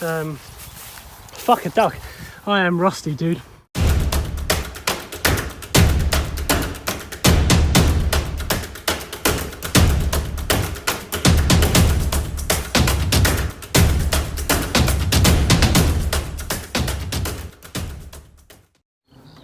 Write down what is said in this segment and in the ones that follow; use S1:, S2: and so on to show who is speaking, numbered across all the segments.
S1: Fuck a duck. I am rusty, dude.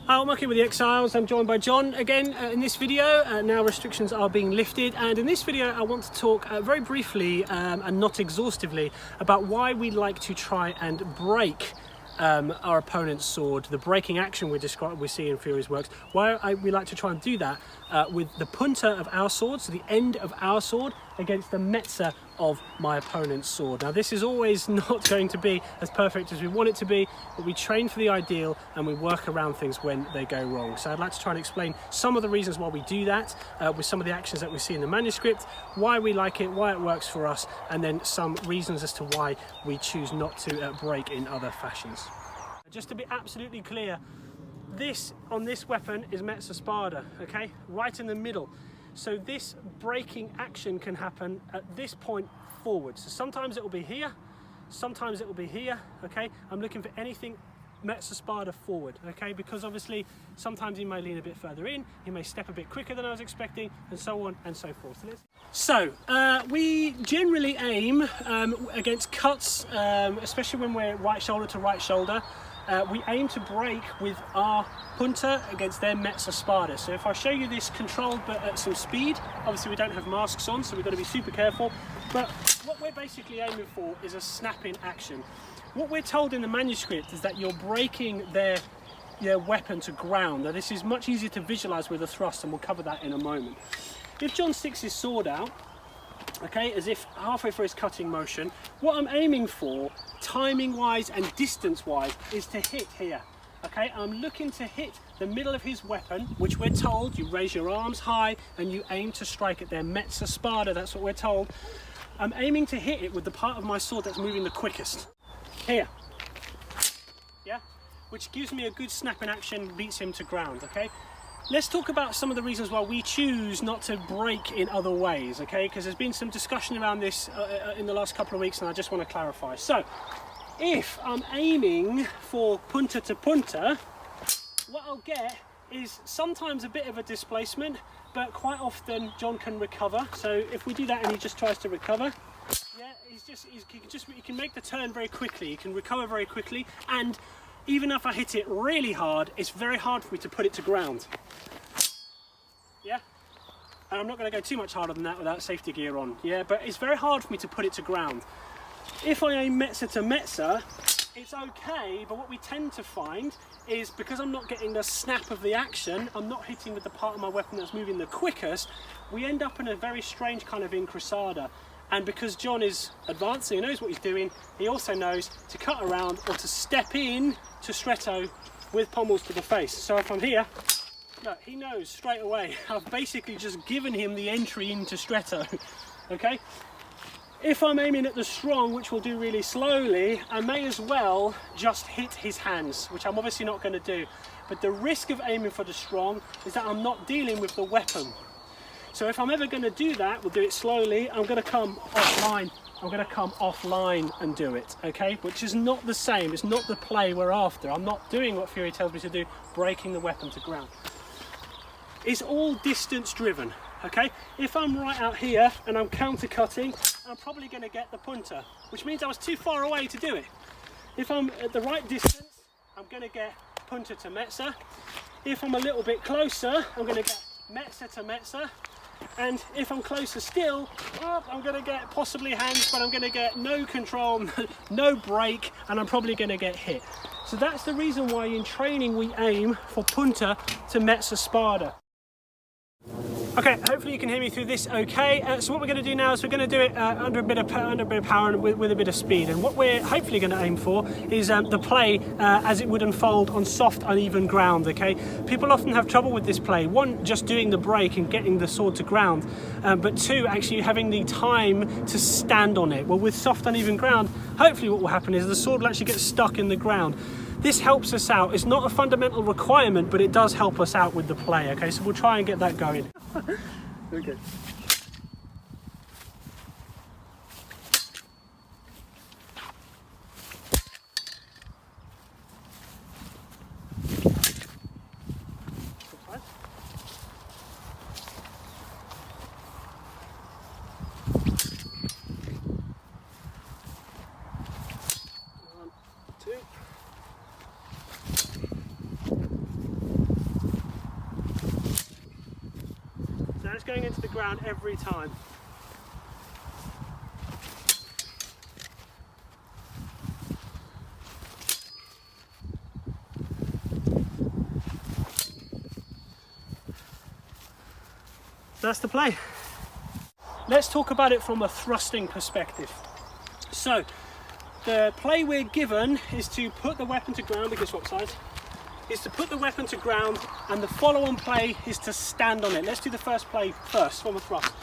S1: I'm working with the Exiles. I'm joined by John again in this video. Now restrictions are being lifted, and in this video I want to talk very briefly and not exhaustively about why we like to try and break our opponent's sword, the breaking action we see in Fiore's works, why we like to try and do that with the punta of our sword, so the end of our sword, against the mezza of my opponent's sword. Now this is always not going to be as perfect as we want it to be, but we train for the ideal and we work around things when they go wrong. So I'd like to try and explain some of the reasons why we do that with some of the actions that we see in the manuscript, why we like it, why it works for us, and then some reasons as to why we choose not to break in other fashions. Just to be absolutely clear, this on this weapon is mezza spada, okay, right in the middle. So this breaking action can happen at this point forward. So sometimes it will be here, sometimes it will be here, okay? I'm looking for anything mezza spada forward, okay? Because obviously sometimes he may lean a bit further in, he may step a bit quicker than I was expecting, and so on and so forth. So we generally aim against cuts, especially when we're right shoulder to right shoulder. We aim to break with our punta against their mezza spada. So if I show you this controlled but at some speed, obviously we don't have masks on, so we've got to be super careful. But what we're basically aiming for is a snapping action. What we're told in the manuscript is that you're breaking their weapon to ground. Now this is much easier to visualize with a thrust, and we'll cover that in a moment. If John sticks his sword out, okay, as if halfway through his cutting motion, what I'm aiming for, timing wise and distance wise, is to hit here. Okay, I'm looking to hit the middle of his weapon, which we're told you raise your arms high and you aim to strike at their mezza spada. That's what we're told. I'm aiming to hit it with the part of my sword that's moving the quickest. Here. Yeah, which gives me a good snapping action, beats him to ground. Okay. Let's talk about some of the reasons why we choose not to break in other ways, okay? Because there's been some discussion around this in the last couple of weeks, and I just want to clarify. So, if I'm aiming for punta to punta, what I'll get is sometimes a bit of a displacement, but quite often John can recover. So if we do that and he just tries to recover, yeah, he can make the turn very quickly. He can recover very quickly, and even if I hit it really hard, it's very hard for me to put it to ground. Yeah? And I'm not going to go too much harder than that without safety gear on. Yeah, but it's very hard for me to put it to ground. If I aim mezza to mezza, it's okay, but what we tend to find is because I'm not getting the snap of the action, I'm not hitting with the part of my weapon that's moving the quickest, we end up in a very strange kind of incrusada. And because John is advancing, he knows what he's doing, he also knows to cut around or to step in to stretto with pommels to the face. So if I'm here, look, he knows straight away. I've basically just given him the entry into stretto, okay? If I'm aiming at the strong, which we'll do really slowly, I may as well just hit his hands, which I'm obviously not going to do. But the risk of aiming for the strong is that I'm not dealing with the weapon. So if I'm ever going to do that, we'll do it slowly. I'm going to come offline. I'm going to come offline and do it, okay? Which is not the same. It's not the play we're after. I'm not doing what Fiore tells me to do, breaking the weapon to ground. It's all distance driven, okay? If I'm right out here and I'm counter cutting, I'm probably going to get the punta, which means I was too far away to do it. If I'm at the right distance, I'm going to get punta to mezza. If I'm a little bit closer, I'm going to get mezza to mezza. And if I'm closer still, I'm going to get possibly hands, but I'm going to get no control, no break, and I'm probably going to get hit. So that's the reason why in training we aim for punta to mezza spada. Okay, hopefully you can hear me through this okay. So what we're going to do now is we're going to do it under a bit of power and with a bit of speed. And what we're hopefully going to aim for is the play as it would unfold on soft, uneven ground, okay? People often have trouble with this play. One, just doing the break and getting the sword to ground. But two, actually having the time to stand on it. Well, with soft, uneven ground, hopefully what will happen is the sword will actually get stuck in the ground. This helps us out. It's not a fundamental requirement, but it does help us out with the play, okay? So we'll try and get that going. Okay. That's going into the ground every time. That's the play. Let's talk about it from a thrusting perspective. So, the play we're given is to put the weapon to ground, because swap sides, is to put the weapon to ground, and the follow-on play is to stand on it. Let's do the first play first, from a thrust.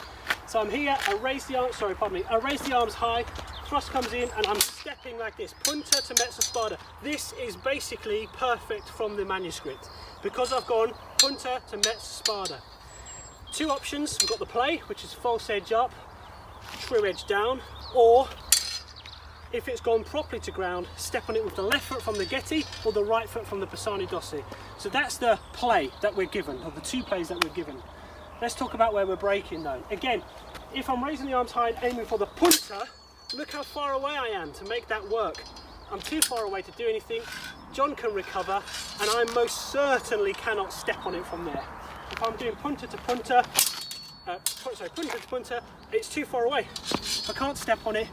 S1: So I'm here, I raise the arms, I raise the arms high, thrust comes in, and I'm stepping like this, punta to mezza spada. This is basically perfect from the manuscript, because I've gone punta to mezza spada. Two options, we've got the play, which is false edge up, true edge down, or if it's gone properly to ground, step on it with the left foot from the Getty or the right foot from the Pisani Dossi. So that's the play that we're given, or the two plays that we're given. Let's talk about where we're breaking though. Again, if I'm raising the arms high and aiming for the punta, look how far away I am to make that work. I'm too far away to do anything. John can recover, and I most certainly cannot step on it from there. If I'm doing punta to punta, punta to punta, it's too far away. I can't step on it.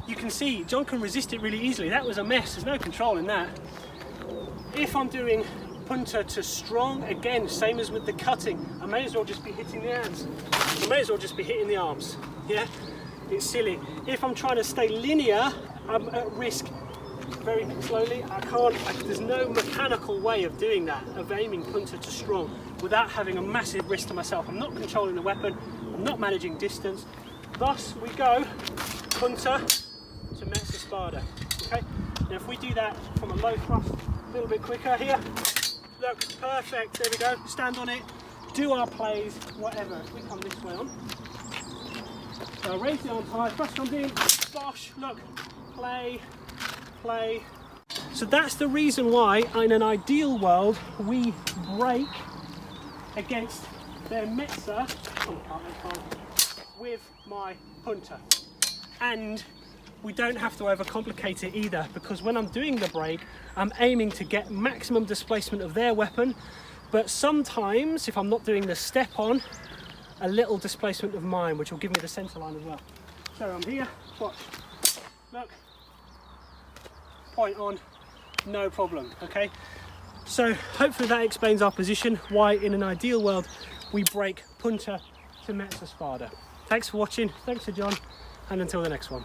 S1: You can see John can resist it really easily. That was a mess, there's no control in that. If I'm doing punta to strong, again, same as with the cutting, I may as well just be hitting the hands. I may as well just be hitting the arms, yeah? It's silly. If I'm trying to stay linear, I'm at risk very slowly. There's no mechanical way of doing that, of aiming punta to strong, without having a massive risk to myself. I'm not controlling the weapon, I'm not managing distance. Thus, we go punta to mezza spada, okay? Now if we do that from a low thrust, a little bit quicker here, look, perfect, there we go, stand on it, do our plays, whatever. If we come this way on, so raise the arms high, thrust comes in, bosh, look, play, play. So that's the reason why, in an ideal world, we break against their mezza with my punta. And we don't have to overcomplicate it either, because when I'm doing the break, I'm aiming to get maximum displacement of their weapon, but sometimes, if I'm not doing the step on, a little displacement of mine, which will give me the centre line as well. So I'm here, watch, look, point on, no problem, okay? So hopefully that explains our position, why in an ideal world we break punta to mezza spada. Thanks for watching, thanks to John, and until the next one.